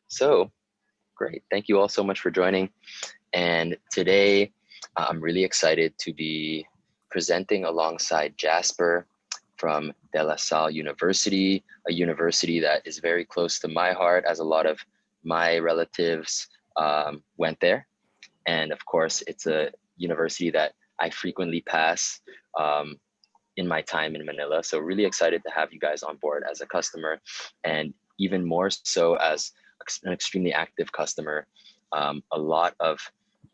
So great. Thank you all so much for joining. And today I'm really excited to be presenting alongside Jasper from De La Salle University, a university that is very close to my heart as a lot of my relatives went there. And of course, it's a university that I frequently pass in my time in Manila. So really excited to have you guys on board as a customer, and even more so as an extremely active customer. A lot of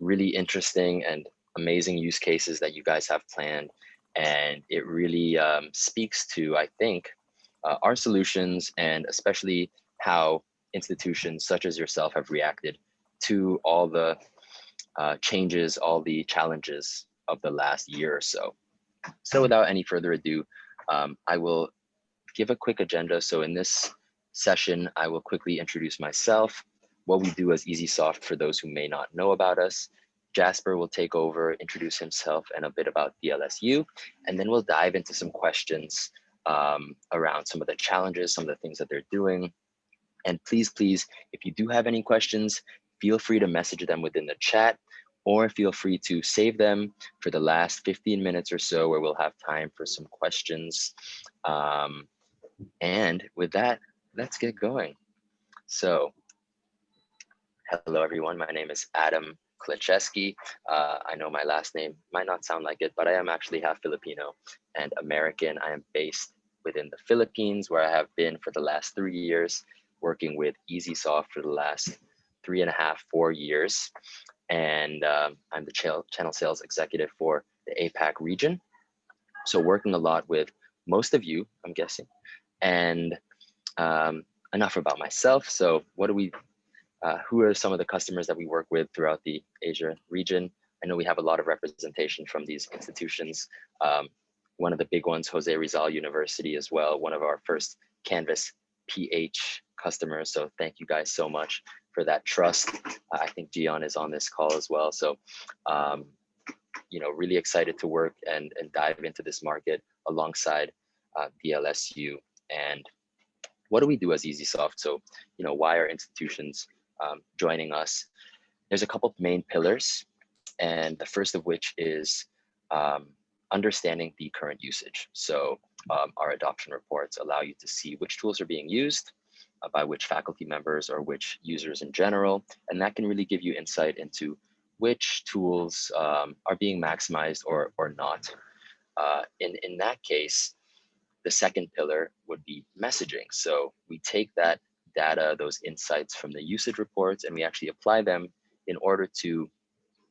really interesting and amazing use cases that you guys have planned. And it really speaks to, I think, our solutions, and especially how institutions such as yourself have reacted to all the changes, all the challenges of the last year or so. So without any further ado, I will give a quick agenda. So in this session, I will quickly introduce myself, what we do as EesySoft for those who may not know about us. Jasper will take over, introduce himself and a bit about DLSU, and then we'll dive into some questions around some of the challenges, some of the things that they're doing. And please, if you do have any questions, feel free to message them within the chat, or feel free to save them for the last 15 minutes or so where we'll have time for some questions. And with that, let's get going. So, hello everyone, my name is Adam Klicheski. I know my last name might not sound like it, but I am actually half Filipino and American. I am based within the Philippines, where I have been for the last 3 years, working with EesySoft for the last 3.5, 4 years. And I'm the channel sales executive for the APAC region. So working a lot with most of you, I'm guessing. And enough about myself. So who are some of the customers that we work with throughout the Asia region? I know we have a lot of representation from these institutions. One of the big ones, Jose Rizal University as well, one of our first Canvas PH customers. So thank you guys so much for that trust. I think Gian is on this call as well. So, really excited to work and dive into this market alongside DLSU. And what do we do as EesySoft? So, why are institutions joining us? There's a couple of main pillars, and the first of which is understanding the current usage. So our adoption reports allow you to see which tools are being used by which faculty members or which users in general, and that can really give you insight into which tools are being maximized or not. In that case, the second pillar would be messaging. So we take that data, those insights from the usage reports, and we actually apply them in order to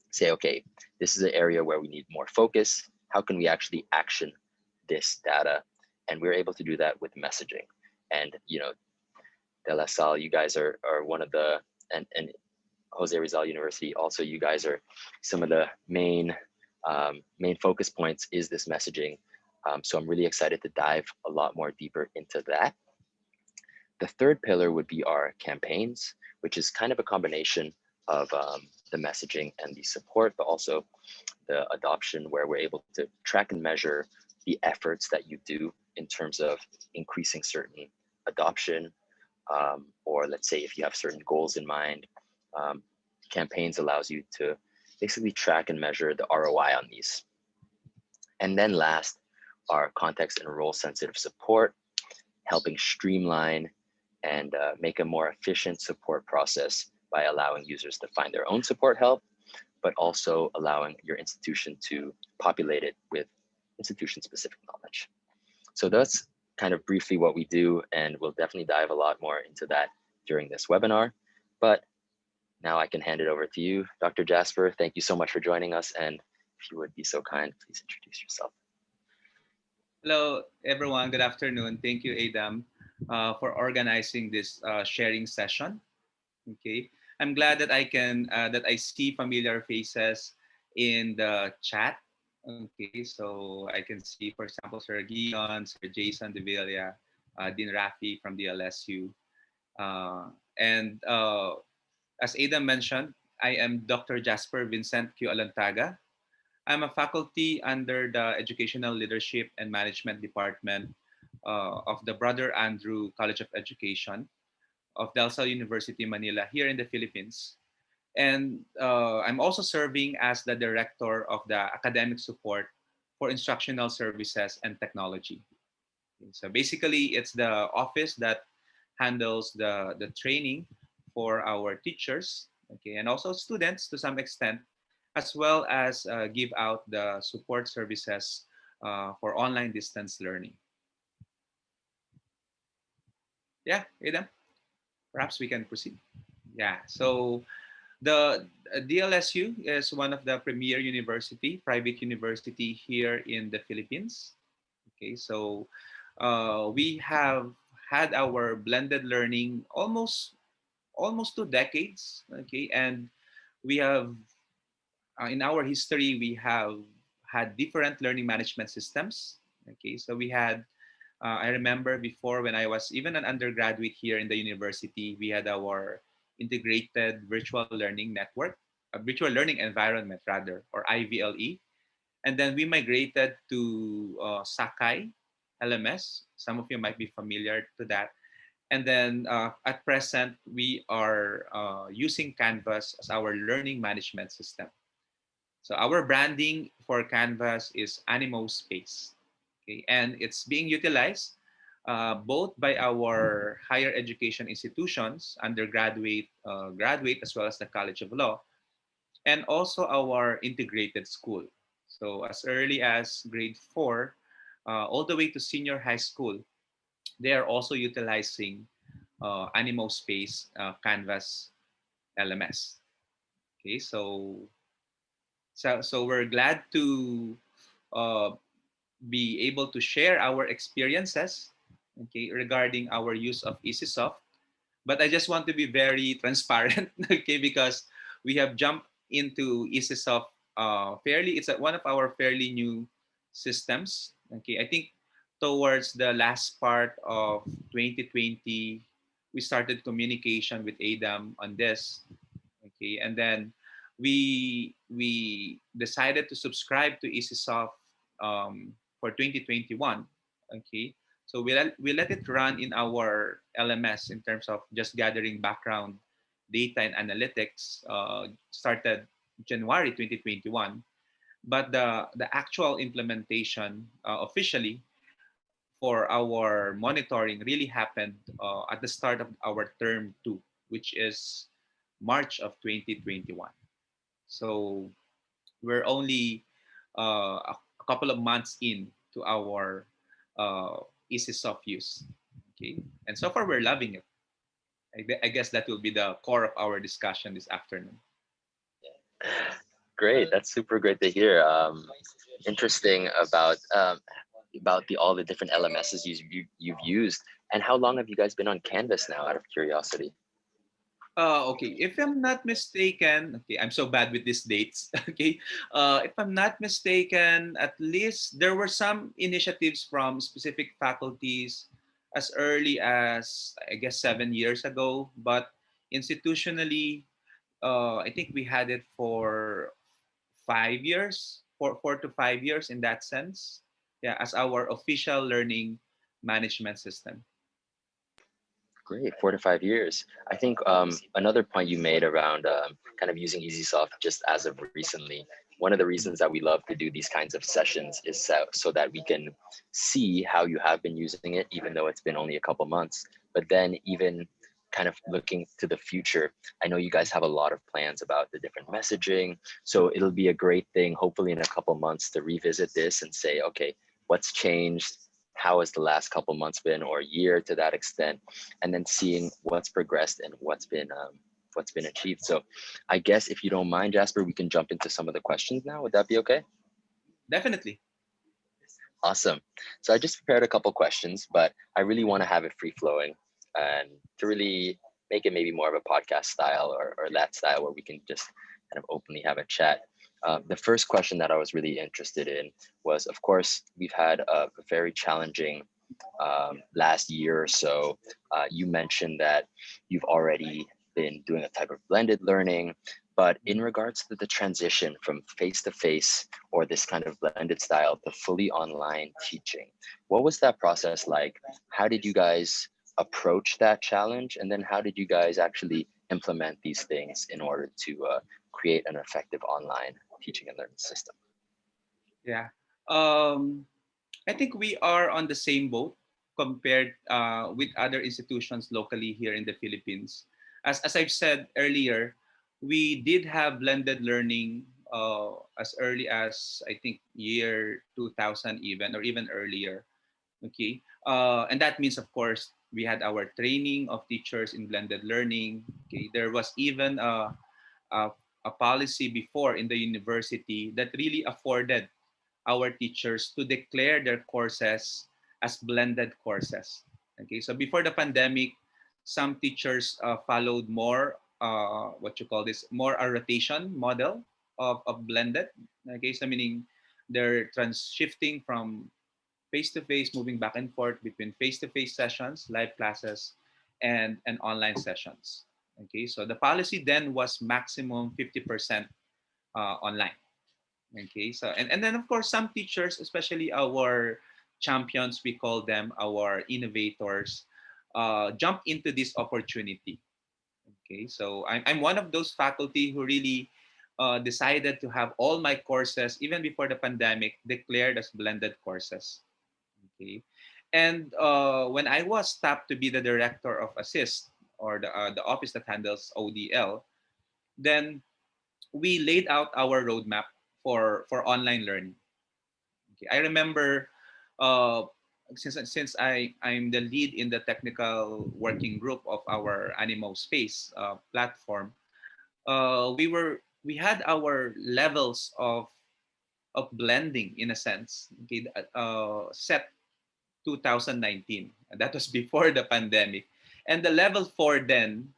say, okay, this is an area where we need more focus. How can we actually action this data? And we're able to do that with messaging. And, De La Salle, you guys are one of the, and Jose Rizal University, also you guys are some of the main focus points is this messaging. So I'm really excited to dive a lot more deeper into that. The third pillar would be our campaigns, which is kind of a combination of the messaging and the support, but also the adoption, where we're able to track and measure the efforts that you do in terms of increasing certain adoption, or let's say if you have certain goals in mind. Campaigns allows you to basically track and measure the ROI on these. And then last, our context and role sensitive support, helping streamline and make a more efficient support process by allowing users to find their own support help, but also allowing your institution to populate it with institution-specific knowledge. So that's kind of briefly what we do, and we'll definitely dive a lot more into that during this webinar. But now I can hand it over to you, Dr. Jasper. Thank you so much for joining us, and if you would be so kind, please introduce yourself. Hello, everyone. Good afternoon. Thank you, Adam, for organizing this sharing session. Okay, I'm glad that I see familiar faces in the chat. Okay, so I can see, for example, Sir Gion, Sir Jason De Villa, Dean Rafi from the LSU, and as Adam mentioned, I am Dr. Jasper Vincent Q. Alantaga. I'm a faculty under the Educational Leadership and Management Department of the Brother Andrew College of Education. Salle University, Manila, here in the Philippines. And I'm also serving as the director of the academic support for instructional services and technology. So basically, it's the office that handles the training for our teachers, okay, and also students to some extent, as well as give out the support services for online distance learning. Yeah, Adam, perhaps we can proceed. Yeah, so the DLSU is one of the premier private university here in the Philippines. Okay, so we have had our blended learning almost 2 decades. Okay, and we have in our history we have had different learning management systems. Okay, so we had I remember before when I was even an undergraduate here in the university, we had our integrated virtual learning network, a virtual learning environment rather, or IVLE. And then we migrated to Sakai LMS. Some of you might be familiar to that. And then at present, we are using Canvas as our learning management system. So our branding for Canvas is Animo Space. Okay, and it's being utilized both by our higher education institutions, undergraduate, graduate, as well as the College of Law, and also our integrated school. So as early as grade 4, all the way to senior high school, they are also utilizing Animo Space Canvas LMS. Okay, so we're glad to uh, be able to share our experiences, okay, regarding our use of EasySoft. But I just want to be very transparent, okay, because we have jumped into EasySoft fairly. It's one of our fairly new systems. Okay, I think towards the last part of 2020, we started communication with Adam on this. Okay, and then we decided to subscribe to EasySoft for 2021. Okay, so we let it run in our LMS in terms of just gathering background data and analytics. Started January 2021, but the actual implementation officially for our monitoring really happened at the start of our term two, which is March of 2021. So we're only a couple of months in to our EasySoft use. Okay, and so far we're loving it. I guess that will be the core of our discussion this afternoon. Great, that's super great to hear. Interesting about the all the different LMSs you've used, and how long have you guys been on Canvas now? Out of curiosity. Okay, if I'm not mistaken, okay, I'm so bad with these dates. Okay, if I'm not mistaken, at least there were some initiatives from specific faculties as early as I guess 7 years ago, but institutionally, I think we had it for 5 years, 4 to 5 years in that sense. Yeah, as our official learning management system. Great, 4 to 5 years. I think another point you made around kind of using EasySoft just as of recently. One of the reasons that we love to do these kinds of sessions is so that we can see how you have been using it, even though it's been only a couple months. But then even kind of looking to the future, I know you guys have a lot of plans about the different messaging. So it'll be a great thing, hopefully in a couple months, to revisit this and say, okay, what's changed? How has the last couple months been, or year to that extent, and then seeing what's progressed and what's been achieved. So I guess if you don't mind, Jasper, we can jump into some of the questions now. Would that be okay? Definitely. Awesome. So I just prepared a couple questions, but I really want to have it free flowing and to really make it maybe more of a podcast style, or that style where we can just kind of openly have a chat. The first question that I was really interested in was, of course, we've had a very challenging last year or so. You mentioned that you've already been doing a type of blended learning, but in regards to the transition from face-to-face or this kind of blended style to fully online teaching, what was that process like? How did you guys approach that challenge? And then how did you guys actually implement these things in order to create an effective online teaching and learning system? Yeah. Um, I think we are on the same boat compared with other institutions locally here in the Philippines. As I've said earlier, we did have blended learning as early as I think year 2000 even or even earlier. Okay, and that means of course we had our training of teachers in blended learning. Okay, there was even a, a policy before in the university that really afforded our teachers to declare their courses as blended courses. Okay, so before the pandemic, some teachers followed more what you call this more a rotation model of blended. Okay, so meaning they're shifting from face to face, moving back and forth between face to face sessions, live classes, and online sessions. Okay, so the policy then was maximum 50% online. Okay, so and then of course some teachers, especially our champions, we call them our innovators, jump into this opportunity. Okay, so I'm one of those faculty who really decided to have all my courses, even before the pandemic, declared as blended courses. Okay, and when I was tapped to be the director of Assist or the office that handles ODL, then we laid out our roadmap for online learning. Okay. I remember uh, since I'm the lead in the technical working group of our Animo Space platform, we had our levels of blending in a sense. Okay, set 2019. And that was before the pandemic, and the level 4 then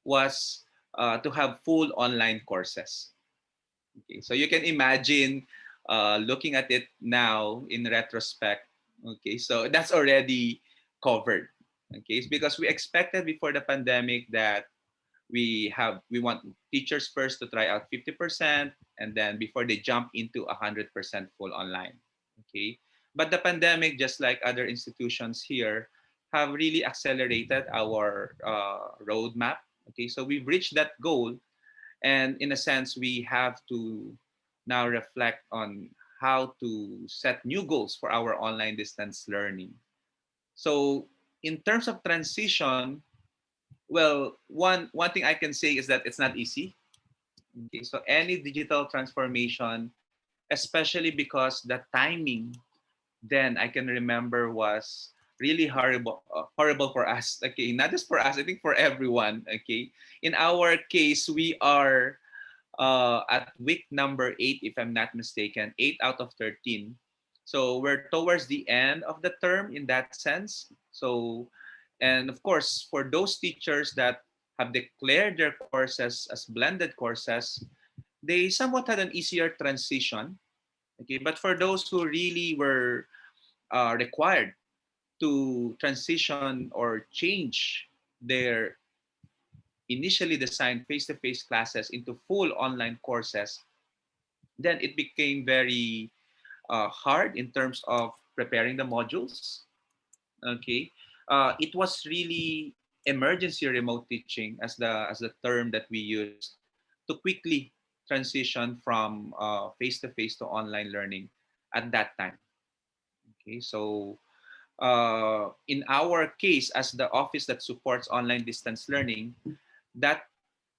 was to have full online courses. Okay, so you can imagine looking at it now in retrospect. Okay, so that's already covered. Okay, it's because we expected before the pandemic that we want teachers first to try out 50%, and then before they jump into 100% full online. Okay, but the pandemic, just like other institutions here, have really accelerated our roadmap. Okay, so we've reached that goal, and in a sense we have to now reflect on how to set new goals for our online distance learning. So in terms of transition, well, one thing I can say is that it's not easy. Okay, so any digital transformation, especially because the timing then I can remember was really horrible for us. Okay, not just for us, I think for everyone. Okay, in our case we are at week number 8, if I'm not mistaken, 8 out of 13. So we're towards the end of the term in that sense. So, and of course, for those teachers that have declared their courses as blended courses, they somewhat had an easier transition. Okay, but for those who really were required to transition or change their initially designed face-to-face classes into full online courses, then it became very hard in terms of preparing the modules. Okay, it was really emergency remote teaching as the term that we use to quickly transition from face-to-face to online learning at that time. Okay, so in our case, as the office that supports online distance learning, that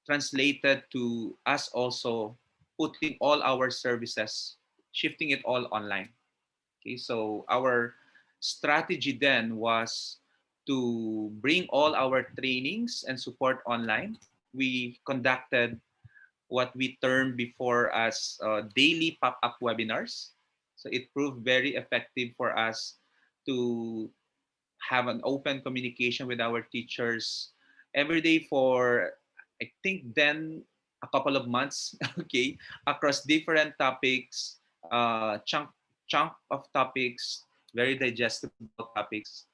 translated to us also putting all our services, shifting it all online. Okay, so our strategy then was to bring all our trainings and support online. We conducted what we termed before as daily pop-up webinars. So it proved very effective for us to have an open communication with our teachers every day for I think then a couple of months, okay, across different topics, chunk of topics, very digestible topics,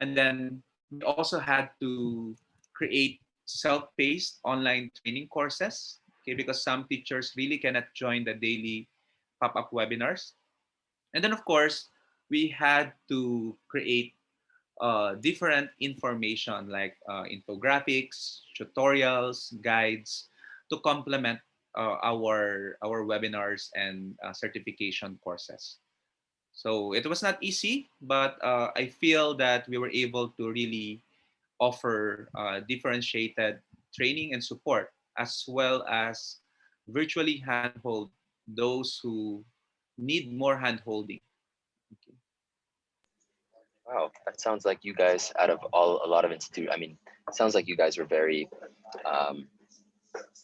and then we also had to create self-paced online training courses, okay, because some teachers really cannot join the daily pop-up webinars, and then of course we had to create different information like infographics, tutorials, guides to complement our webinars and certification courses. So it was not easy, but I feel that we were able to really offer differentiated training and support, as well as virtually handhold those who need more handholding. Okay. Wow, that sounds like you guys, out of all a lot of institute, I mean, it sounds like you guys were very um,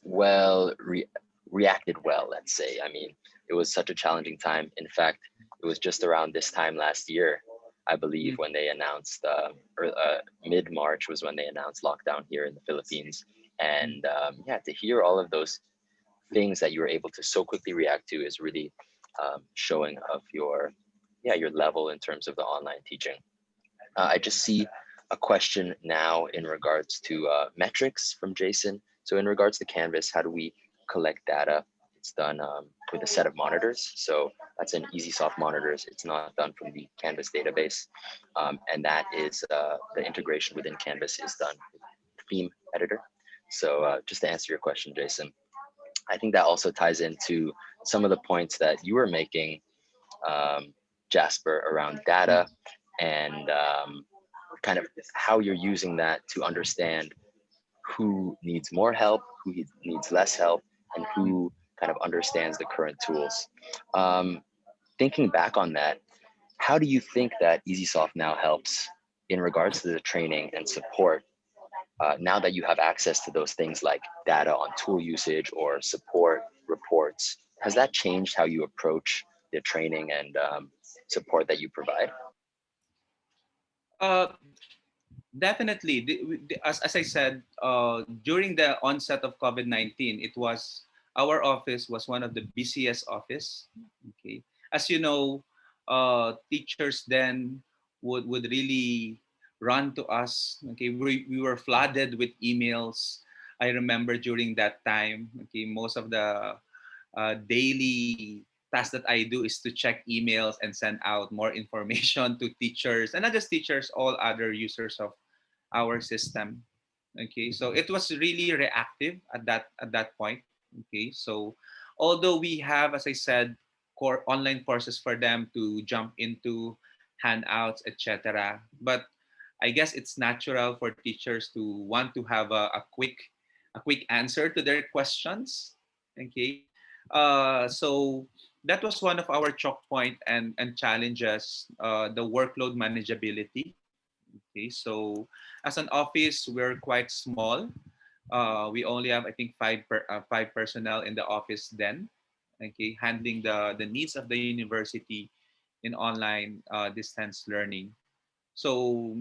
well reacted well, let's say. I mean, it was such a challenging time. In fact, it was just around this time last year, I believe, Mm, when they announced, or mid-March was when they announced lockdown here in the Philippines. mm, And yeah, to hear all of those things that you were able to so quickly react to is really showing of your, yeah, your level in terms of the online teaching. I just see a question now in regards to metrics from Jason. So in regards to Canvas, how do we collect data? It's done with a set of monitors. So that's an EesySoft monitors. It's not done from the Canvas database. And that is the integration within Canvas is done with theme editor. So just to answer your question, Jason, I think that also ties into some of the points that you were making, um, Jasper, around mm, data and kind of how you're using that to understand who needs more help, who needs less help, and mm. who kind of understands the current tools. Um, Thinking back on that, how do you think that EesySoft now helps in regards to the training and support now that you have access to those things like data on tool usage or support reports? Has that changed how you approach the training and support that you provide? Uh, Definitely. As I said, during the onset of COVID-19, our office was one of the busiest office. Okay. As you know, teachers then would really run to us. Okay. We were flooded with emails. I remember during that time, okay, most of the daily task that I do is to check emails and send out more information to teachers, and not just teachers, all other users of our system. Okay, so it was really reactive at that point. Okay, so although we have, as I said, online courses for them to jump into, handouts, etc., but I guess it's natural for teachers to want to have a quick answer to their questions. Okay, so that was one of our choke point and challenges, the workload manageability. Okay, so as an office, we're quite small. We only have, I think, five personnel in the office then. Okay, handling the needs of the university in online distance learning. So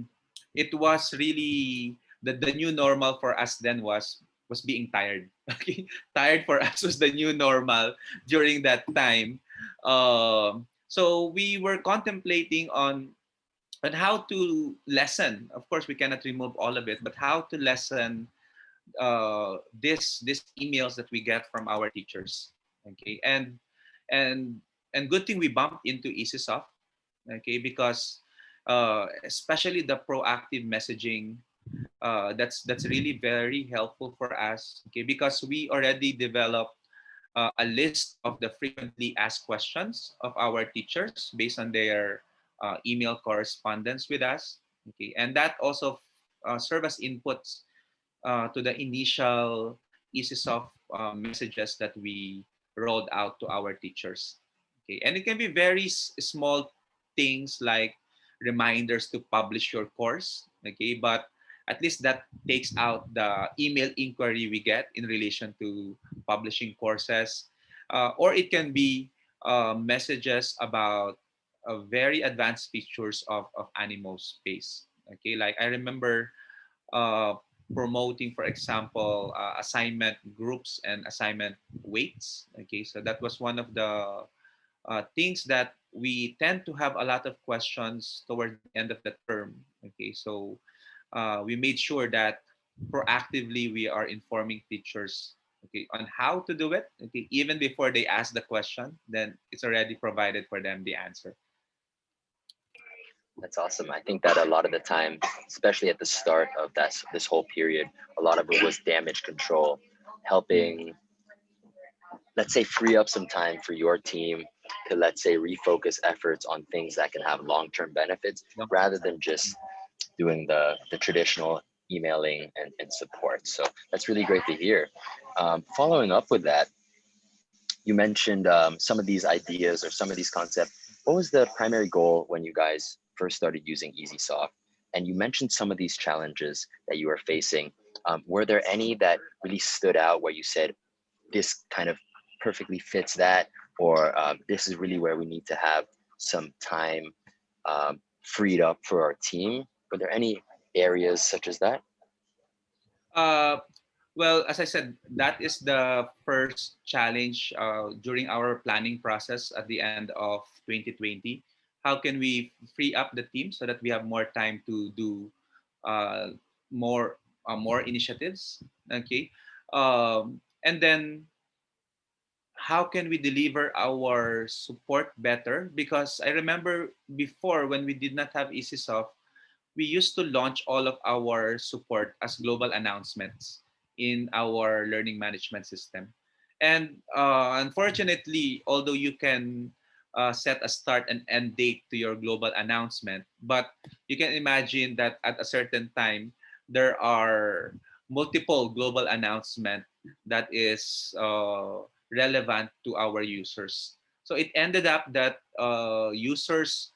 it was really the new normal for us then was being tired. Okay, tired for us was the new normal during that time. So we were contemplating on how to lessen. Of course, we cannot remove all of it, but how to lessen this emails that we get from our teachers. Okay, and and good thing we bumped into EasySoft. Okay, because especially the proactive messaging, that's really very helpful for us. Okay, because we already developed a list of the frequently asked questions of our teachers based on their email correspondence with us. Okay, and that also serve as inputs to the initial EasySoft messages that we rolled out to our teachers. Okay, and it can be very small things like reminders to publish your course. Okay, but at least that takes out the email inquiry we get in relation to publishing courses, or it can be messages about very advanced features of Animo Space. Okay, like I remember uh, promoting, for example, assignment groups and assignment weights. Okay, so that was one of the things that we tend to have a lot of questions toward the end of the term. Okay, so we made sure that proactively we are informing teachers, okay, on how to do it. Okay, even before they ask the question, then it's already provided for them the answer. That's awesome. I think that a lot of the time, especially at the start of this whole period, a lot of it was damage control, Mm. helping, let's say, free up some time for your team to, let's say, refocus efforts on things that can have long-term benefits rather than just doing the traditional emailing and support. So that's really great to hear. Following up with that, you mentioned some of these ideas or some of these concepts. What was the primary goal when you guys first started using EesySoft? And you mentioned some of these challenges that you were facing. Were there any that really stood out where you said, this kind of perfectly fits that, or this is really where we need to have some time freed up for our team? Were there any areas such as that? Uh, well, as I said, that is the first challenge during our planning process at the end of 2020. How can we free up the team so that we have more time to do uh, more initiatives? Okay, and then how can we deliver our support better? Because I remember before when we did not have EasySoft, we used to launch all of our support as global announcements in our learning management system. And unfortunately, although you can set a start and end date to your global announcement, but you can imagine that at a certain time, there are multiple global announcement that is relevant to our users. So it ended up that users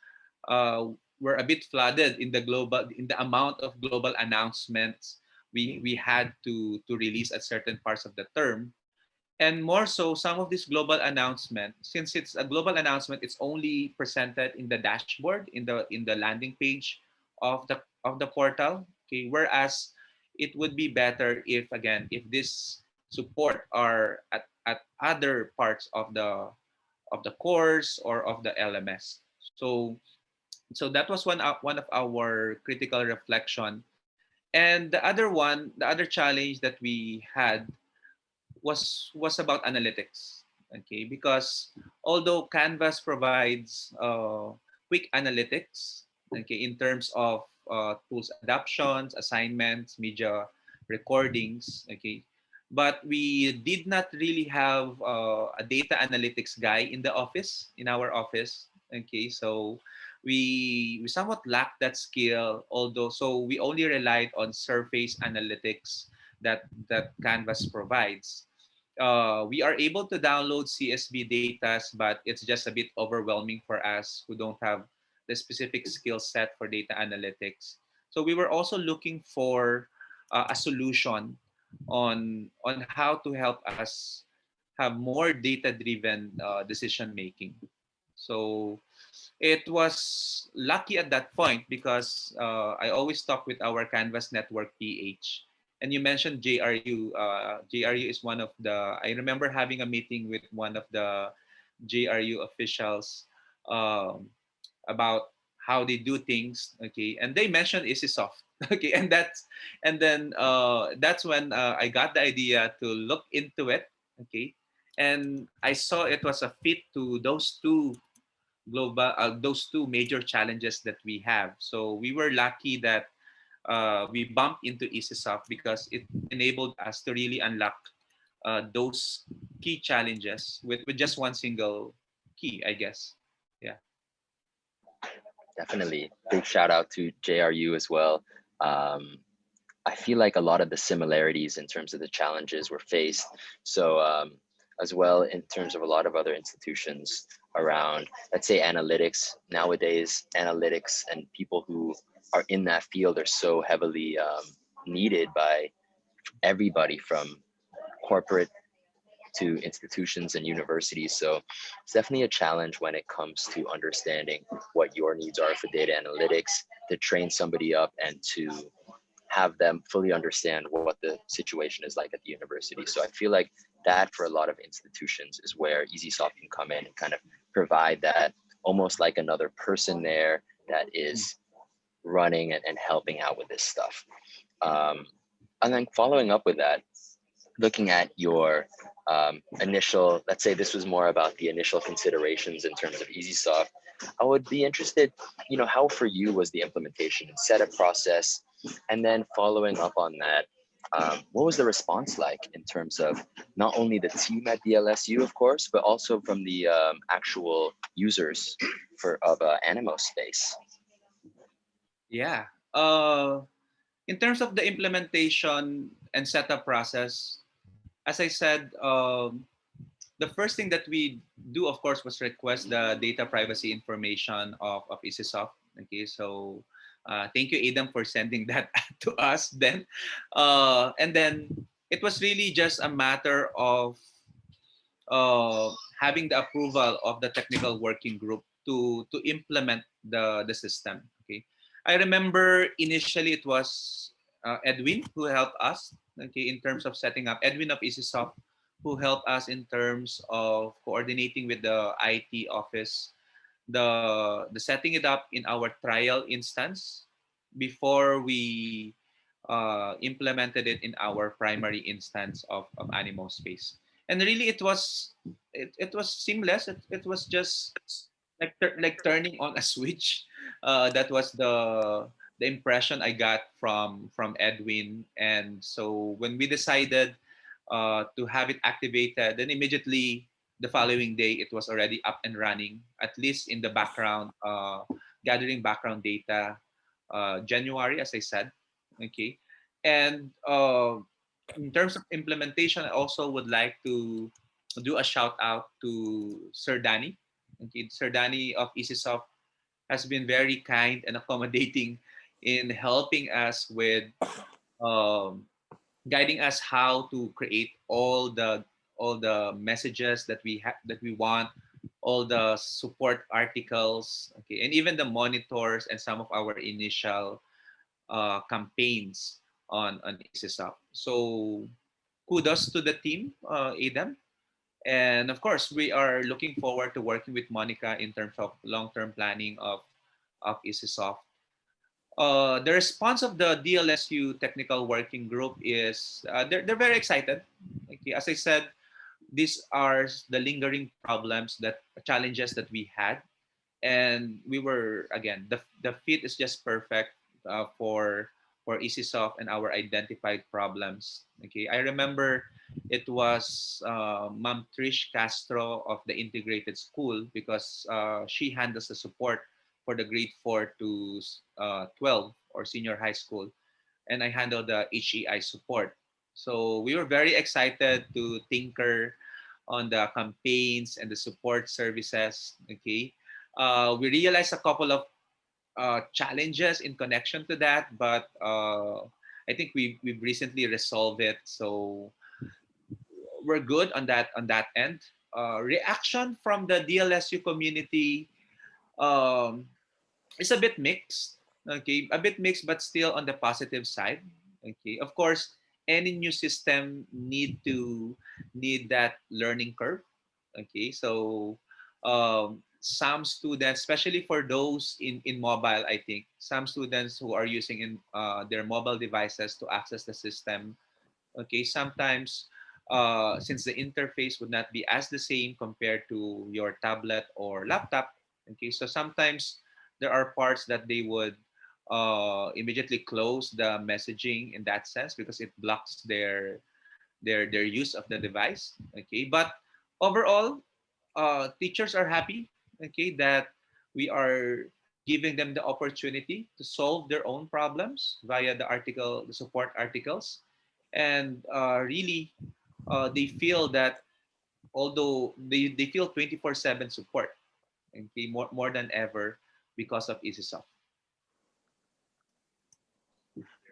uh, were a bit flooded in the amount of global announcements we had to release at certain parts of the term. And more so, some of this global announcement, since it's a global announcement, it's only presented in the dashboard, in the landing page of the portal. Okay, whereas it would be better if, again, if this support are at other parts of the course or of the LMS. So that was one of our critical reflection. And the other challenge that we had was about analytics. Okay, because although Canvas provides quick analytics, okay, in terms of tools adoptions, assignments, media recordings, okay, but we did not really have a data analytics guy in our office. Okay, so we somewhat lacked that skill, although so we only relied on surface analytics that Canvas provides. We are able to download CSV data, but it's just a bit overwhelming for us who don't have the specific skill set for data analytics. So we were also looking for a solution on how to help us have more data-driven decision making. So it was lucky at that point because I always talk with our Canvas Network PH. And you mentioned JRU. JRU is one of the, I remember having a meeting with one of the JRU officials um, about how they do things. Okay. And they mentioned EasySoft. Okay. And then that's when I got the idea to look into it. Okay. And I saw it was a fit to those two major challenges that we have. So we were lucky that we bumped into EasySoft because it enabled us to really unlock those key challenges with just one single key, I guess. Yeah. Definitely. Big shout out to JRU as well. Um, I feel like a lot of the similarities in terms of the challenges were faced. So as well in terms of a lot of other institutions around, let's say, analytics. Nowadays, analytics and people who are in that field are so heavily needed by everybody from corporate to institutions and universities. So it's definitely a challenge when it comes to understanding what your needs are for data analytics, to train somebody up and to have them fully understand what the situation is like at the university. So I feel like that for a lot of institutions is where EesySoft can come in and kind of provide that almost like another person there that is running and helping out with this stuff. Um, and then following up with that, looking at your initial, let's say this was more about the initial considerations in terms of EesySoft. I would be interested, how for you was the implementation and setup process? And then following up on that, what was the response like in terms of not only the team at DLSU, of course, but also from the actual users of Animo space? Yeah. In terms of the implementation and setup process, as I said, the first thing that we do, of course, was request the data privacy information of EasySoft. Okay, so thank you, Adam, for sending that to us. Then, and then it was really just a matter of having the approval of the technical working group to implement the system. Okay, I remember initially it was Edwin who helped us. Okay, in terms of setting up, Edwin of EasySoft, who helped us in terms of coordinating with the IT office, the setting it up in our trial instance before we implemented it in our primary instance of Animo Space. And really, it was seamless. It was just like turning on a switch. That was the impression I got from Edwin. And so when we decided to have it activated, then immediately the following day it was already up and running, at least in the background, gathering background data. January, as I said, okay. And in terms of implementation, I also would like to do a shout out to Sir Danny. Okay, Sir Danny of EasySoft has been very kind and accommodating in helping us with um, guiding us how to create all the messages that that we want, all the support articles, okay, and even the monitors and some of our initial campaigns on EasySoft. So kudos to the team, Adam. And of course, we are looking forward to working with Monica in terms of long-term planning of EasySoft. The response of the DLSU technical working group is they're very excited. Okay, as I said, these are the lingering problems that challenges that we had, and we were again the fit is just perfect for EasySoft and our identified problems. Okay, I remember it was Ma'am Trish Castro of the integrated school because she handles the support for the grade 4 to 12 or senior high school, and I handle the HEI support. So we were very excited to tinker on the campaigns and the support services. Okay, we realized a couple of challenges in connection to that, but I think we've recently resolved it. So we're good on that end. Reaction from the DLSU community um, is a bit mixed. Okay, a bit mixed, but still on the positive side. Okay, of course, any new system need that learning curve. Okay, so some students, especially for those in mobile, I think some students who are using in their mobile devices to access the system. Okay, sometimes since the interface would not be as the same compared to your tablet or laptop. Okay, so sometimes there are parts that they would immediately close the messaging in that sense because it blocks their use of the device. Okay, but overall, teachers are happy. Okay, that we are giving them the opportunity to solve their own problems via the support articles, and really, they feel that although they feel 24/7 support, okay, more than ever because of EasySoft.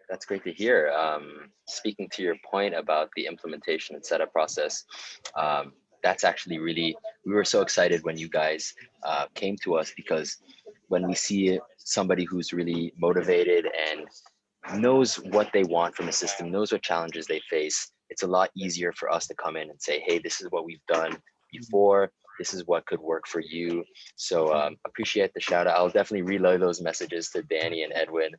That's great to hear. Speaking to your point about the implementation and setup process, that's actually really, we were so excited when you guys came to us, because when we see somebody who's really motivated and knows what they want from a system, knows what challenges they face, it's a lot easier for us to come in and say, hey, this is what we've done before. This is what could work for you. So appreciate the shout out. I'll definitely relay those messages to Danny and Edwin.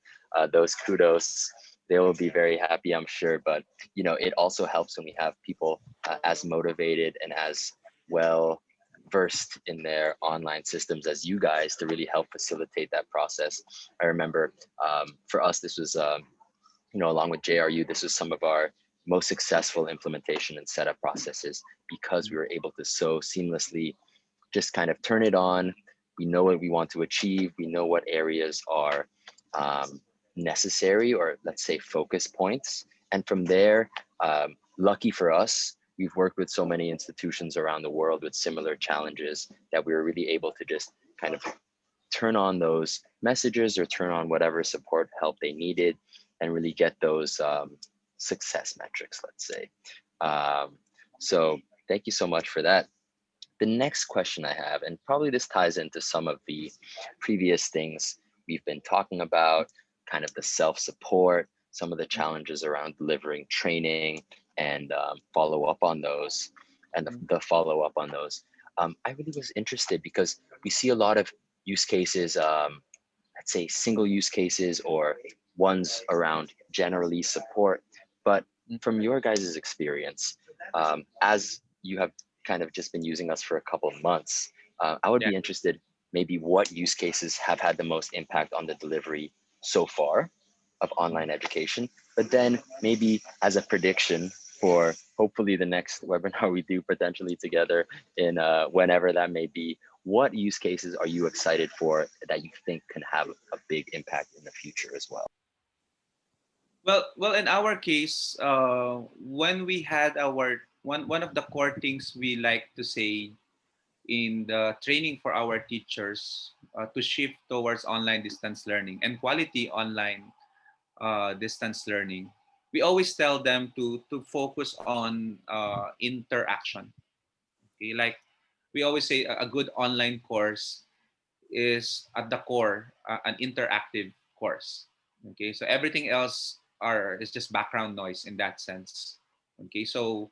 Those kudos, they will be very happy, I'm sure. But it also helps when we have people as motivated and as well versed in their online systems as you guys to really help facilitate that process. I remember for us, this was, along with JRU, this was some of our most successful implementation and setup processes because we were able to so seamlessly just kind of turn it on. We know what we want to achieve. We know what areas are necessary, or let's say focus points. And from there, lucky for us, we've worked with so many institutions around the world with similar challenges that we were really able to just kind of turn on those messages or turn on whatever support help they needed and really get those success metrics, let's say. So thank you so much for that. The next question I have, and probably this ties into some of the previous things we've been talking about, kind of the self-support, some of the challenges around delivering training and follow up on those, and the follow up on those. I really was interested because we see a lot of use cases, let's say single use cases or ones around generally support. But from your guys' experience, as you have kind of just been using us for a couple of months, I would Yeah. be interested maybe what use cases have had the most impact on the delivery so far of online education, but then maybe as a prediction for hopefully the next webinar we do potentially together in whenever that may be, what use cases are you excited for that you think can have a big impact in the future as well? Well, in our case, when we had our one of the core things we like to say in the training for our teachers to shift towards online distance learning and quality online distance learning, we always tell them to focus on interaction. Okay, like we always say, a good online course is at the core an interactive course. Okay, so everything else are is just background noise in that sense. Okay, so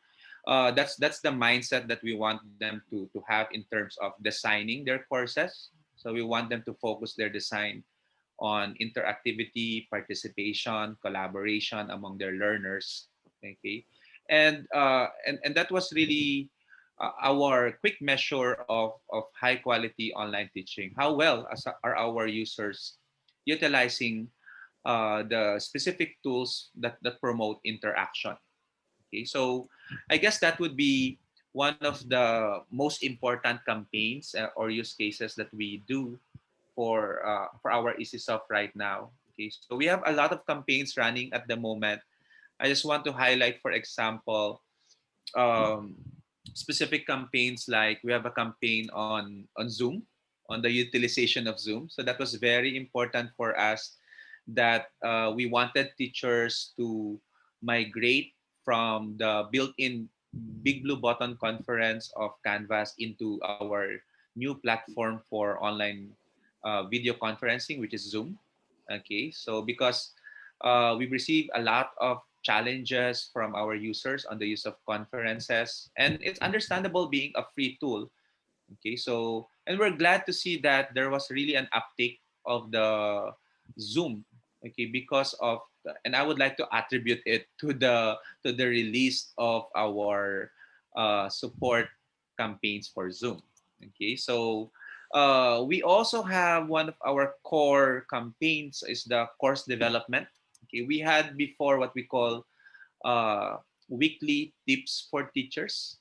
that's the mindset that we want them to have in terms of designing their courses. So we want them to focus their design on interactivity, participation, collaboration among their learners. Okay, and that was really our quick measure of high quality online teaching. How well are our users utilizing the specific tools that promote interaction? Okay, so I guess that would be one of the most important campaigns or use cases that we do for our EesySoft right now. Okay, so we have a lot of campaigns running at the moment. I just want to highlight, for example, um, specific campaigns, like we have a campaign on Zoom, on the utilization of Zoom. So that was very important for us, that we wanted teachers to migrate from the built-in big blue button conference of Canvas into our new platform for online video conferencing, which is Zoom. Okay, so because we've received a lot of challenges from our users on the use of conferences, and it's understandable being a free tool. Okay, so and we're glad to see that there was really an uptake of the Zoom. Okay, because of and I would like to attribute it to the release of our support campaigns for Zoom. Okay, so we also have one of our core campaigns is the course development. Okay, we had before what we call uh, weekly tips for teachers.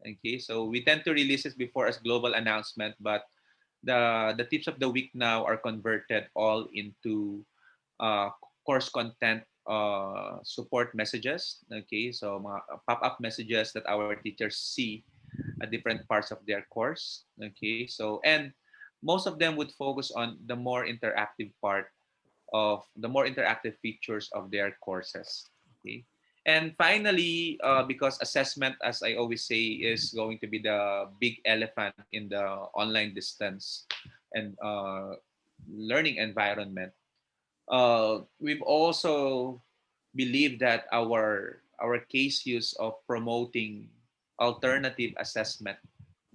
Okay, so we tend to release it before as global announcement, but the tips of the week now are converted all into uh, course content support messages. Okay, so mga pop-up messages that our teachers see at different parts of their course. Okay, so and most of them would focus on the more interactive part of the more interactive features of their courses. Okay. And finally, because assessment, as I always say, is going to be the big elephant in the online distance and learning environment, we've also believed that our case use of promoting alternative assessment,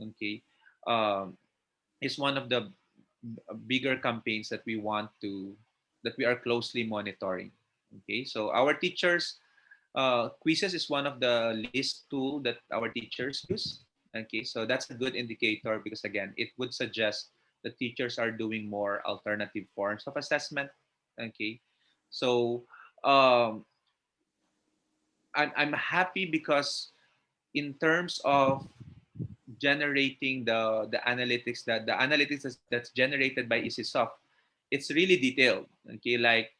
okay, um, is one of the bigger campaigns that we want to that we are closely monitoring. Okay, so our teachers quizzes is one of the list tool that our teachers use. Okay, so that's a good indicator because again, it would suggest the teachers are doing more alternative forms of assessment. Okay, so um, I'm happy because in terms of generating the analytics, that the analytics that's generated by EasySoft, it's really detailed. Okay, like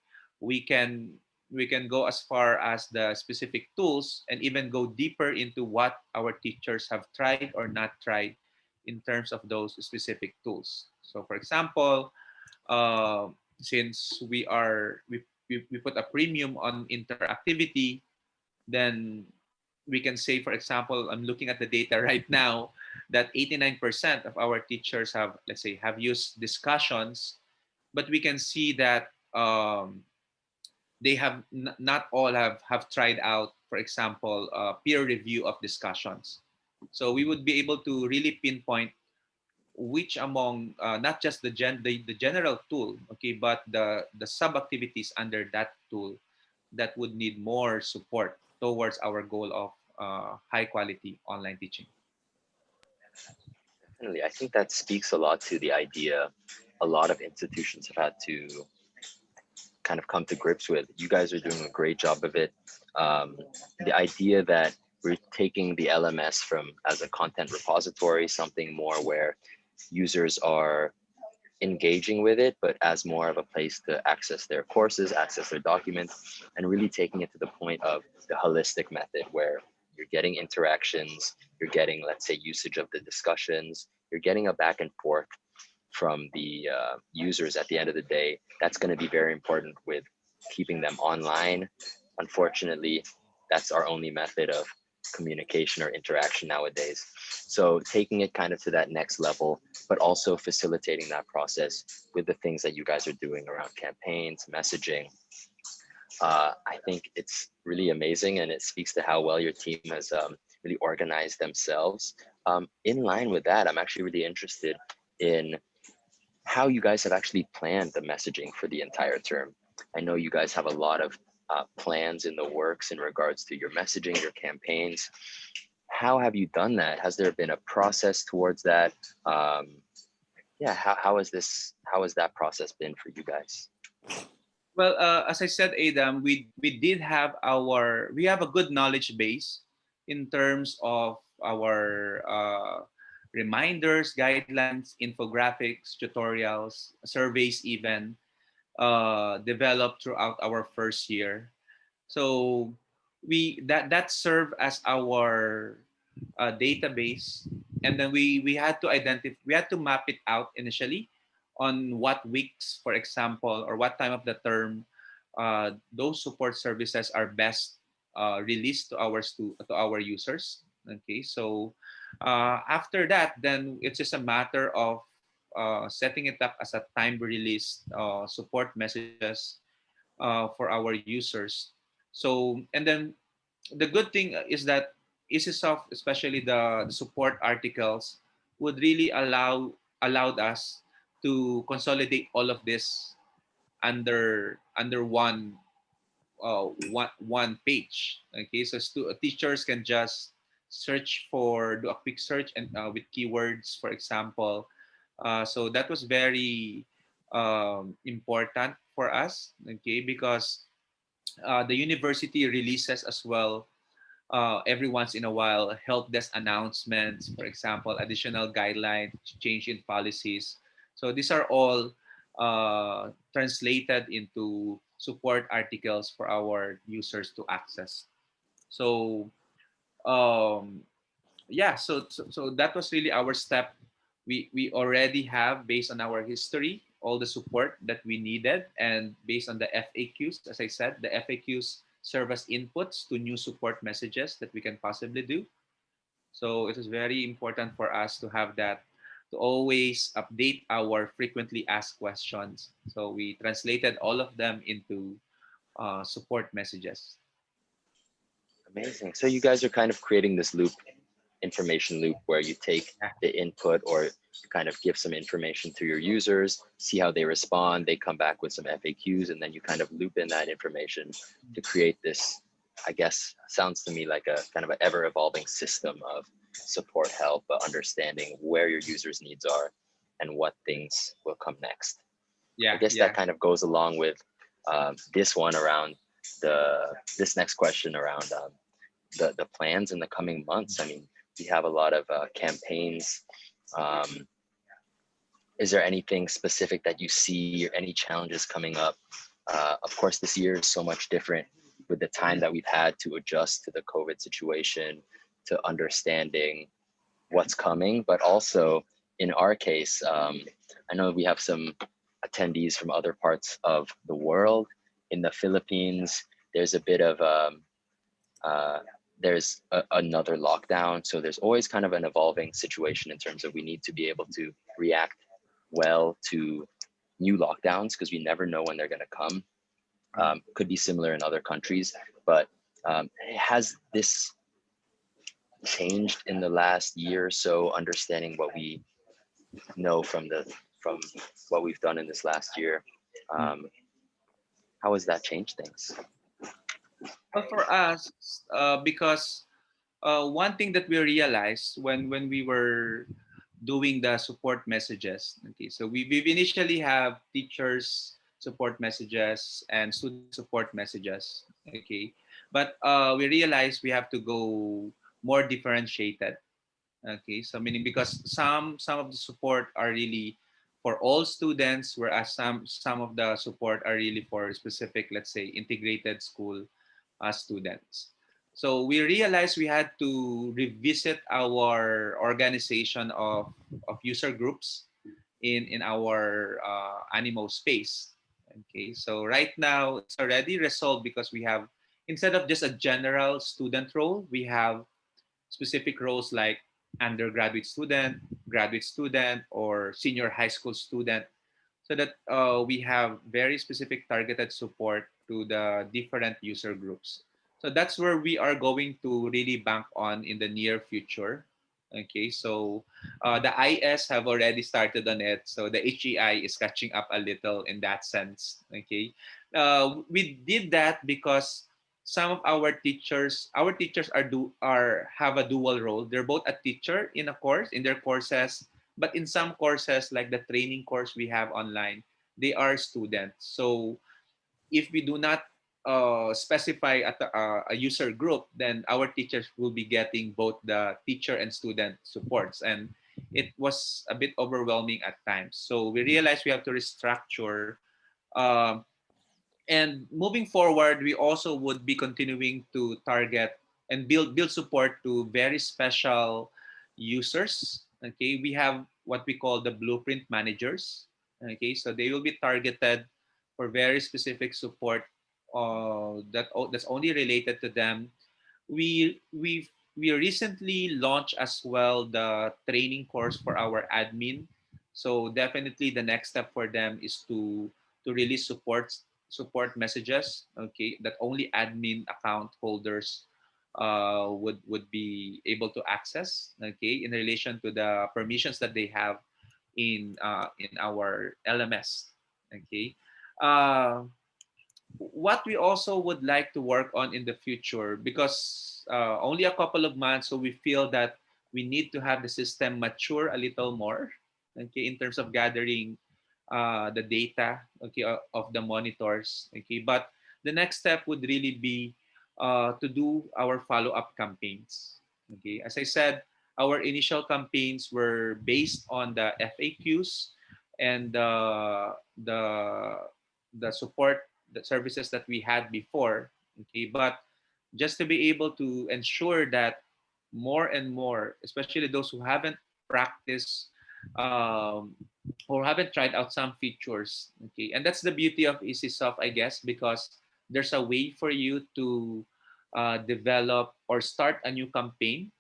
we can we can go as far as the specific tools and even go deeper into what our teachers have tried or not tried in terms of those specific tools. So for example, since we put a premium on interactivity, then we can say, for example, I'm looking at the data right now that 89% of our teachers have, let's say, have used discussions, but we can see that they have not all have tried out, for example, peer review of discussions. So we would be able to really pinpoint which among not just the general tool, okay, but the sub activities under that tool that would need more support towards our goal of high quality online teaching. Definitely. I think that speaks a lot to the idea a lot of institutions have had to kind of come to grips with. You guys are doing a great job of it. The idea that we're taking the LMS from as a content repository, something more where users are engaging with it, but as more of a place to access their courses, access their documents, and really taking it to the point of the holistic method where you're getting interactions, you're getting, let's say, usage of the discussions, you're getting a back and forth from the users at the end of the day. That's going to be very important with keeping them online. Unfortunately, that's our only method of communication or interaction nowadays. So taking it kind of to that next level, but also facilitating that process with the things that you guys are doing around campaigns, messaging. I think it's really amazing, and it speaks to how well your team has really organized themselves. In line with that, I'm actually really interested in how you guys have actually planned the messaging for the entire term. I know you guys have a lot of plans in the works in regards to your messaging, your campaigns. How have you done that? Has there been a process towards that? Yeah, how has that process been for you guys? Well, as I said, Adam, we did have we have a good knowledge base in terms of our reminders, guidelines, infographics, tutorials, surveys, even developed throughout our first year. So that served as our database, and then we had to map it out initially on what weeks, for example, or what time of the term those support services are best released to our users. Okay, so after that, then it's just a matter of setting it up as a time release support messages for our users. So, and then the good thing is that EasySoft, especially the support articles, would really allowed us to consolidate all of this under one page. Okay, so teachers can just do a quick search and with keywords, for example. So that was very important for us. Okay, because the university releases as well every once in a while help desk announcements, for example, additional guidelines, change in policies. So these are all translated into support articles for our users to access. So um, yeah, so that was really our step. We already have, based on our history, all the support that we needed, and based on the FAQs, as I said, the FAQs serve as inputs to new support messages that we can possibly do. So it is very important for us to have that, to always update our frequently asked questions. So we translated all of them into support messages. Amazing. So you guys are kind of creating this loop, information loop, where you take Yeah. the input or kind of give some information to your users, see how they respond, they come back with some FAQs, and then you kind of loop in that information to create this I guess sounds to me like a kind of an ever evolving system of support, help, but understanding where your users' needs are and what things will come next. I Yeah, guess that yeah. kind of goes along with this one around this next question around the plans in the coming months. I mean, we have a lot of campaigns. Um, is there anything specific that you see or any challenges coming up? Of course, this year is so much different with the time that we've had to adjust to the COVID situation, to understanding what's coming, but also in our case, I know we have some attendees from other parts of the world. In the Philippines, there's a bit of uh, another lockdown, so there's always kind of an evolving situation in terms of we need to be able to react well to new lockdowns because we never know when they're going to come. Could be similar in other countries, but has this changed in the last year or so, understanding what we know from what we've done in this last year? um, how has that changed things? Well, for us, because one thing that we realized when we were doing the support messages, okay, so we initially have teachers support messages and student support messages, okay, but we realized we have to go more differentiated. Okay, so meaning because some of the support are really for all students, whereas some of the support are really for specific, let's say, integrated school students. So we realized we had to revisit our organization of user groups in our Animo space. Okay, so right now it's already resolved because we have, instead of just a general student role, we have specific roles like undergraduate student, graduate student, or senior high school student, so that we have very specific targeted support to the different user groups. So that's where we are going to really bank on in the near future. Okay, so the IS have already started on it, so the HEI is catching up a little in that sense. Okay, we did that because some of our teachers are have a dual role. They're both a teacher in a course in their courses, but in some courses like the training course we have online, they are students. So if we do not specify a user group, then our teachers will be getting both the teacher and student supports, and it was a bit overwhelming at times. So we realized we have to restructure. um, and moving forward, we also would be continuing to target and build support to very special users. Okay, we have what we call the blueprint managers. Okay, so they will be targeted for very specific support that's only related to them. We recently launched as well the training course for our admin. So definitely the next step for them is to really support messages, okay, that only admin account holders would be able to access, okay, in relation to the permissions that they have in our LMS, okay. Uh, what we also would like to work on in the future, because only a couple of months, so we feel that we need to have the system mature a little more, okay, in terms of gathering the data, okay, of the monitors, okay. But the next step would really be to do our follow-up campaigns, okay. As I said, our initial campaigns were based on the FAQs and the support, the services that we had before, okay. But just to be able to ensure that more and more, especially those who haven't practiced um, or haven't tried out some features, okay. And that's the beauty of EasySoft, I guess, because there's a way for you to develop or start a new campaign,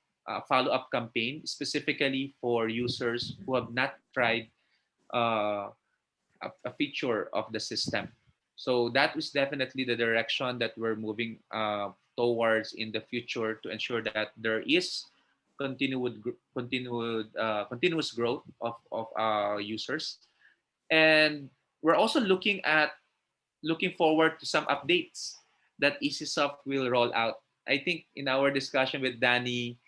follow-up campaign specifically for users who have not tried uh, a feature of the system. So that is definitely the direction that we're moving towards in the future, to ensure that there is continuous growth of users. And we're also looking forward to some updates. that EasySoft will roll out. I think in our discussion with Danny,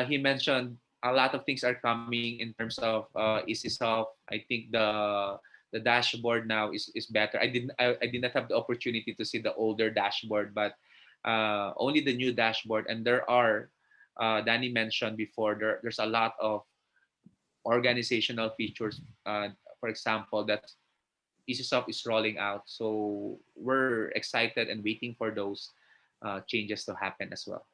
he mentioned a lot of things are coming in terms of EasySoft. I think the dashboard now is better. I did not have the opportunity to see the older dashboard, but only the new dashboard. And there are Danny mentioned before there's a lot of organizational features. For example, that EasySoft is rolling out. So we're excited and waiting for those changes to happen as well.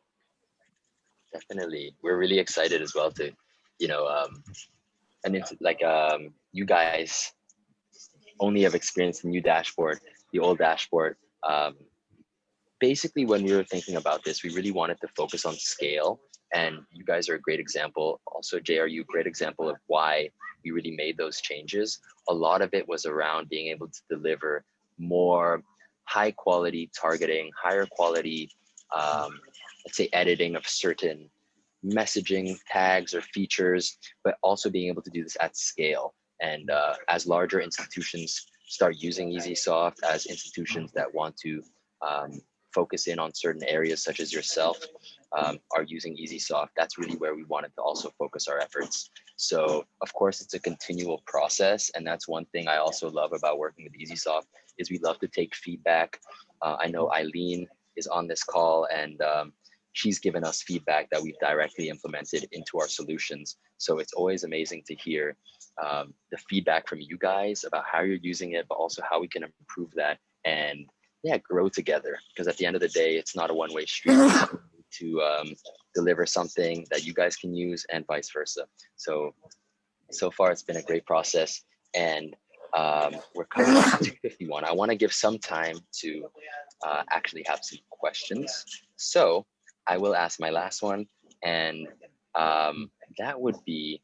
Definitely, we're really excited as well to, you know, and it's like you guys only have experienced the new dashboard, the old dashboard. Um, Basically, when we were thinking about this, we really wanted to focus on scale. And you guys are a great example. Also, Jay, are you a great example of why we really made those changes? A lot of it was around being able to deliver more high quality targeting, higher quality, um, let's say, editing of certain messaging tags or features, but also being able to do this at scale. And as larger institutions start using EesySoft, as institutions that want to um, focus in on certain areas, such as yourself, are using EesySoft, that's really where we wanted to also focus our efforts. So, of course, it's a continual process, and that's one thing I also love about working with EesySoft is we love to take feedback. I know Eileen is on this call, and she's given us feedback that we've directly implemented into our solutions. So it's always amazing to hear the feedback from you guys about how you're using it, but also how we can improve that and yeah, grow together. Because at the end of the day, it's not a one-way street to deliver something that you guys can use and vice versa. So so far it's been a great process, and we're coming up to 2:51. I want to give some time to actually have some questions. So I will ask my last one, and that would be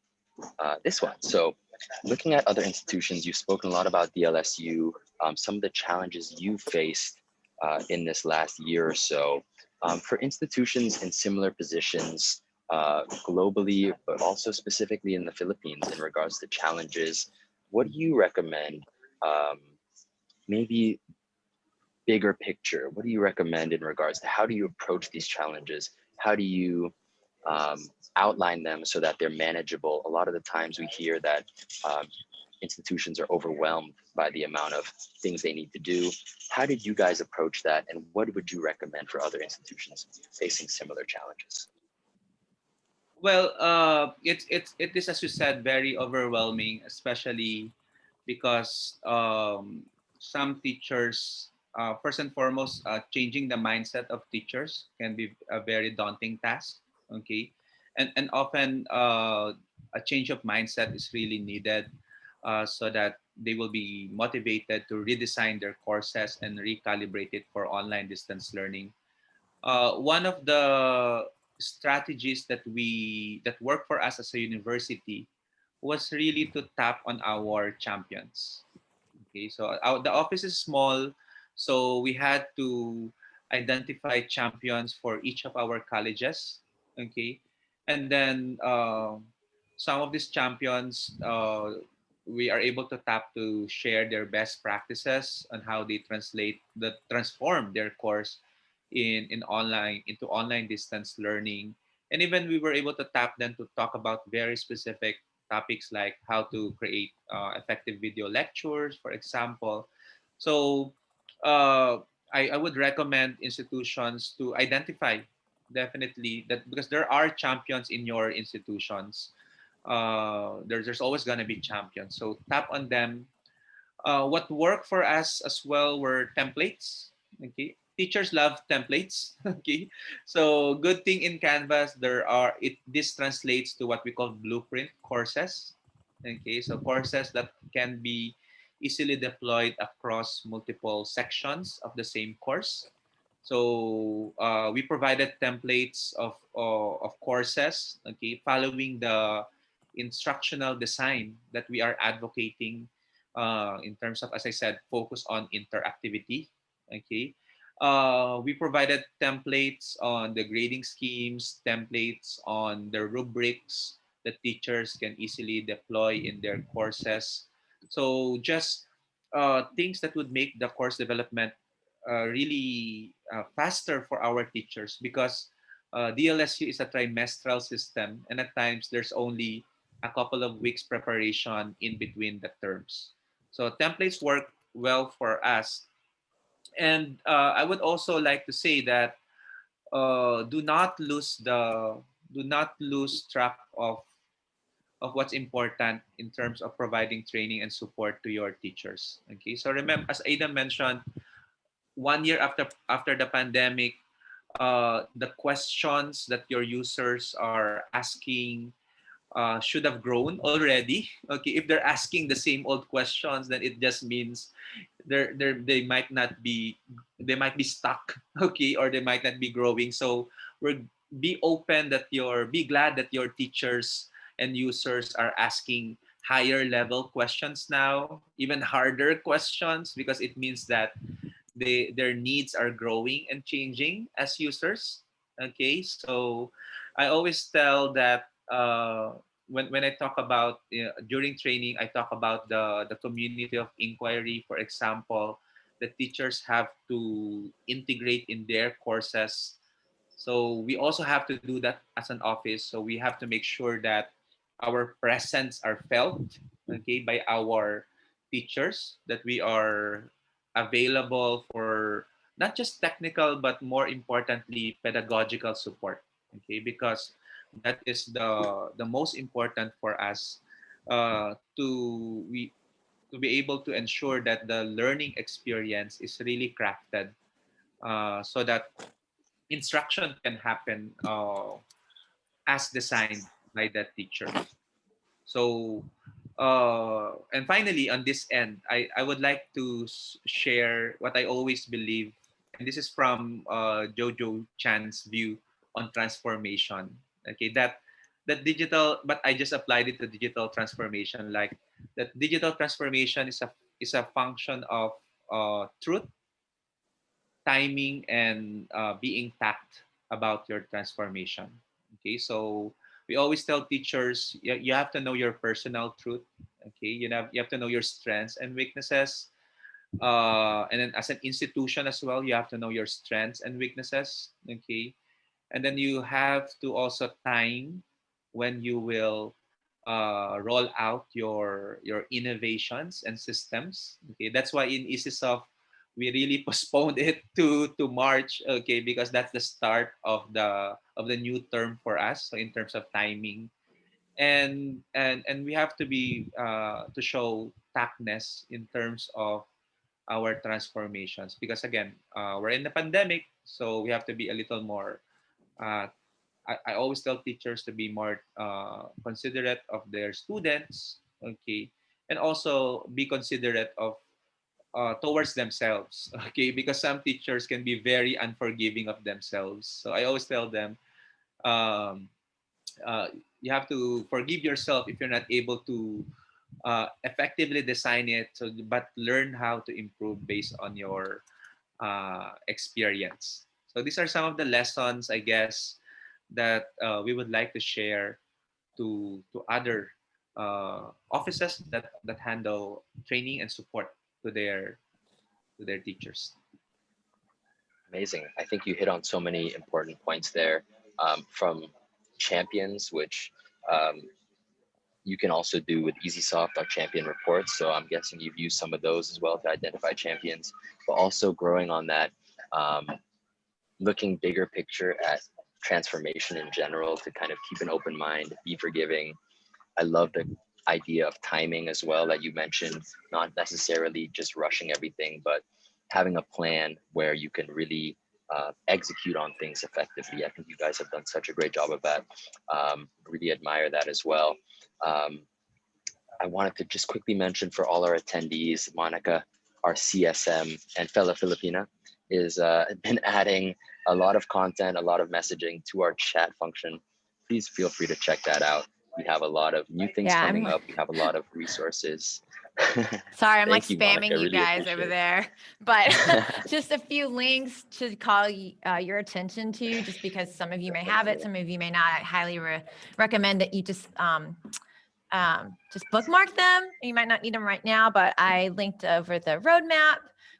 this one. So looking at other institutions, you've spoken a lot about DLSU, some of the challenges you faced in this last year or so. For institutions in similar positions globally, but also specifically in the Philippines in regards to challenges, what do you recommend? Um, Maybe bigger picture, what do you recommend in regards to how do you approach these challenges? How do you um, outline them so that they're manageable? A lot of the times we hear that um, institutions are overwhelmed by the amount of things they need to do. How did you guys approach that, and what would you recommend for other institutions facing similar challenges? Well, it is, as you said, very overwhelming, especially because some teachers, first and foremost, changing the mindset of teachers can be a very daunting task. Okay, and often a change of mindset is really needed, so that they will be motivated to redesign their courses and recalibrate it for online distance learning. One of the strategies that work for us as a university was really to tap on our champions. Okay, so the office is small, so we had to identify champions for each of our colleges. Okay, and then some of these champions, we are able to tap to share their best practices on how they transform their course in online into online distance learning. And even we were able to tap them to talk about very specific topics like how to create effective video lectures, for example. So uh, I would recommend institutions to identify definitely that, because there are champions in your institutions. There's always going to be champions. So tap on them. What worked for us as well were templates. Okay, teachers love templates. Okay, so good thing in Canvas, this translates to what we call blueprint courses. Okay, so courses that can be easily deployed across multiple sections of the same course. So we provided templates of courses, okay, following the instructional design that we are advocating, in terms of, as I said, focus on interactivity. Okay. We provided templates on the grading schemes, templates on the rubrics that teachers can easily deploy in their courses. So just things that would make the course development really faster for our teachers because DLSU is a trimestral system, and at times there's only a couple of weeks preparation in between the terms. So templates work well for us. And I would also like to say that do not lose track of what's important in terms of providing training and support to your teachers. Okay, so remember, as Ada mentioned, 1 year after the pandemic, the questions that your users are asking should have grown already. Okay, if they're asking the same old questions, then it just means they might not be, they might be stuck. Okay, or they might not be growing. So we're be open that your be glad that your teachers and users are asking higher level questions now, even harder questions, because it means that their needs are growing and changing as users. Okay, so I always tell that when I talk about during training, I talk about the community of inquiry. For example, the teachers have to integrate in their courses. So we also have to do that as an office. So we have to make sure that our presence are felt, okay, by our teachers, that we are available for not just technical but more importantly pedagogical support. Okay, because that is the most important for us to be able to ensure that the learning experience is really crafted so that instruction can happen as designed by that teacher. So, and finally, on this end, I would like to share what I always believe, and this is from Jojo Chan's view on transformation. Okay, that digital, but I just applied it to digital transformation. Like that, digital transformation is a function of truth, timing, and being tact about your transformation. Okay, so we always tell teachers you have to know your personal truth. Okay, you have to know your strengths and weaknesses. And then as an institution as well, you have to know your strengths and weaknesses. Okay, and then you have to also time when you will roll out your innovations and systems. Okay, that's why in EasySoft we really postponed it to March. Okay, because that's the start of the new term for us. So in terms of timing, and we have to be to show tactness in terms of our transformations, because again we're in the pandemic, so we have to be a little more uh, I always tell teachers to be more considerate of their students, okay, and also be considerate of towards themselves, okay, because some teachers can be very unforgiving of themselves. So I always tell them, um, uh, you have to forgive yourself if you're not able to effectively design it. So, but learn how to improve based on your experience. So these are some of the lessons, I guess, that we would like to share to other offices that handle training and support to their teachers. Amazing. I think you hit on so many important points there, from champions, which um, you can also do with EesySoft, our champion reports. So I'm guessing you've used some of those as well to identify champions, but also growing on that, um, looking bigger picture at transformation in general to kind of keep an open mind, be forgiving. I love the idea of timing as well that you mentioned, not necessarily just rushing everything, but having a plan where you can really execute on things effectively. I think you guys have done such a great job of that. Really admire that as well. Um, I wanted to just quickly mention for all our attendees, Monica, our CSM and fellow Filipina, is been adding a lot of content, a lot of messaging to our chat function. Please feel free to check that out. We have a lot of new things Yeah, coming up. We have a lot of resources. sorry, I'm like Thank you, Monica. spamming you Really guys over appreciate there, but it. just a few links to call your attention to, just because some of you may have it, some of you may not. I highly recommend that you just bookmark them. You might not need them right now, but I linked over the roadmap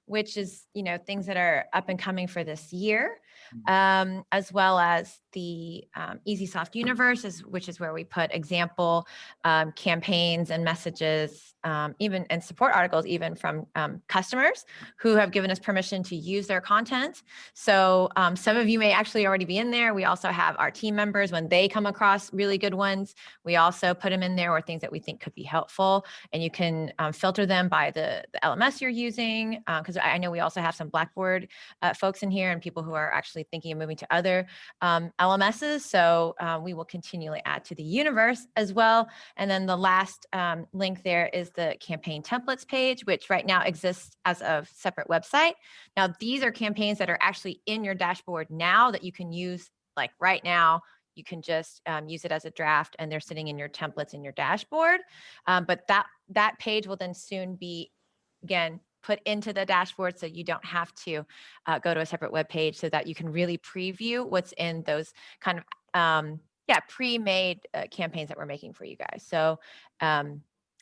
which is, things that are up and coming for this year, Mm. as well as the EesySoft universe, which is where we put example campaigns and messages, even and support articles, even from customers who have given us permission to use their content. So some of you may actually already be in there. We also have our team members, when they come across really good ones, we also put them in there, or things that we think could be helpful. And you can filter them by the LMS you're using, because I know we also have some Blackboard folks in here and people who are actually thinking of moving to other LMSs. So we will continually add to the universe as well. And then the last link there is the campaign templates page, which right now exists as a separate website. Now, these are campaigns that are actually in your dashboard now that you can use like right now. You can just use it as a draft, and they're sitting in your templates in your dashboard. But that page will then soon be, again, put into the dashboard, so you don't have to go to a separate web page, so that you can really preview what's in those kind of pre-made campaigns that we're making for you guys. So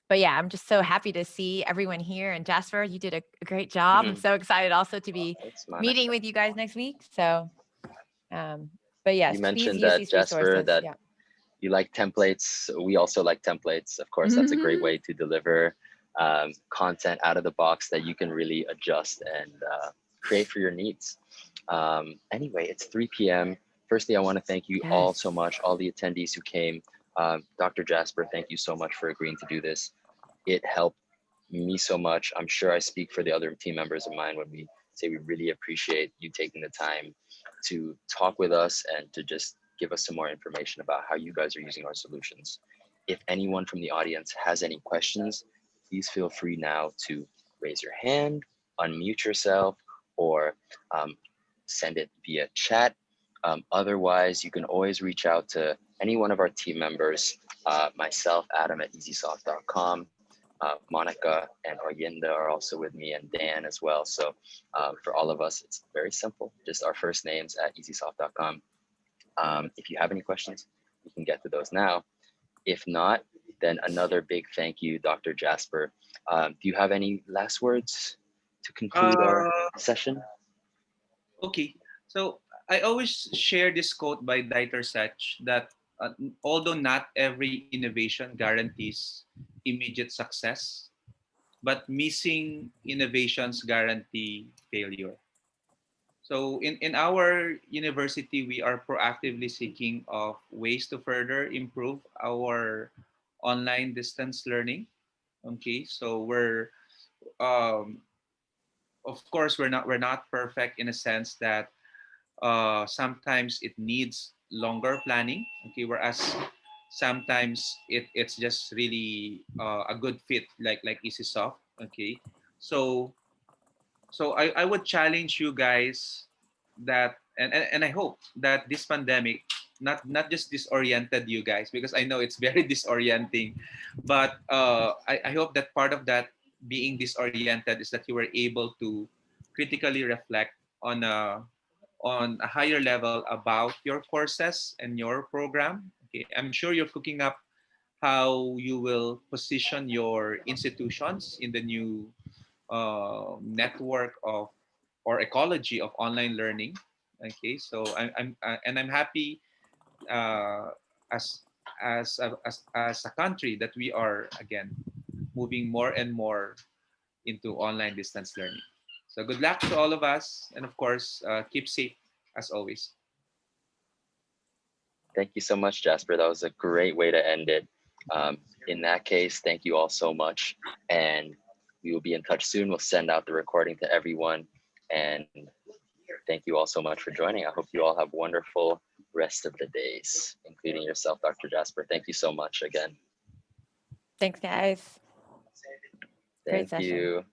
but yeah, I'm just so happy to see everyone here. And Jasper, you did a great job. I'm so excited also to be Thanks, meeting Monica. with you guys next week. So but yes, You please mentioned use that, these Jasper, resources. that Yeah. you like templates. We also like templates. Of course, that's a great way to deliver content out of the box that you can really adjust and create for your needs. Anyway, it's 3 p.m. Firstly, I want to thank you all so much, all the attendees who came. Dr. Jasper, thank you so much for agreeing to do this. It helped me so much. I'm sure I speak for the other team members of mine when we say we really appreciate you taking the time to talk with us and to just give us some more information about how you guys are using our solutions. If anyone from the audience has any questions, please feel free now to raise your hand, unmute yourself, or send it via chat. Otherwise, you can always reach out to any one of our team members, myself, Adam at EesySoft.com. Monica and Oyinda are also with me, and Dan as well. So for all of us, it's very simple. Just our first names at EesySoft.com. If you have any questions, we can get to those now. If not, then another big thank you, Dr. Jasper. Do you have any last words to conclude our session? Okay, so I always share this quote by Dieter Sachs that although not every innovation guarantees immediate success, but missing innovations guarantee failure. So in our university, we are proactively seeking of ways to further improve our online distance learning. Okay, so um, of course we're not perfect in a sense that sometimes it needs longer planning. Okay, whereas sometimes it's just really a good fit like EasySoft. Okay, so I would challenge you guys that and I hope that this pandemic not just disoriented you guys, because I know it's very disorienting, but I hope that part of that being disoriented is that you were able to critically reflect on a higher level about your courses and your program. Okay, I'm sure you're cooking up how you will position your institutions in the new network of or ecology of online learning. Okay, so I'm happy uh, as as a country that we are again moving more and more into online distance learning. So good luck to all of us, and of course, keep safe as always. Thank you so much, Jasper. That was a great way to end it. In that case, thank you all so much. And we will be in touch soon. We'll send out the recording to everyone. And thank you all so much for joining. I hope you all have wonderful rest of the days, including yourself, Dr. Jasper. Thank you so much again. Thanks, guys. Great Thank session. you.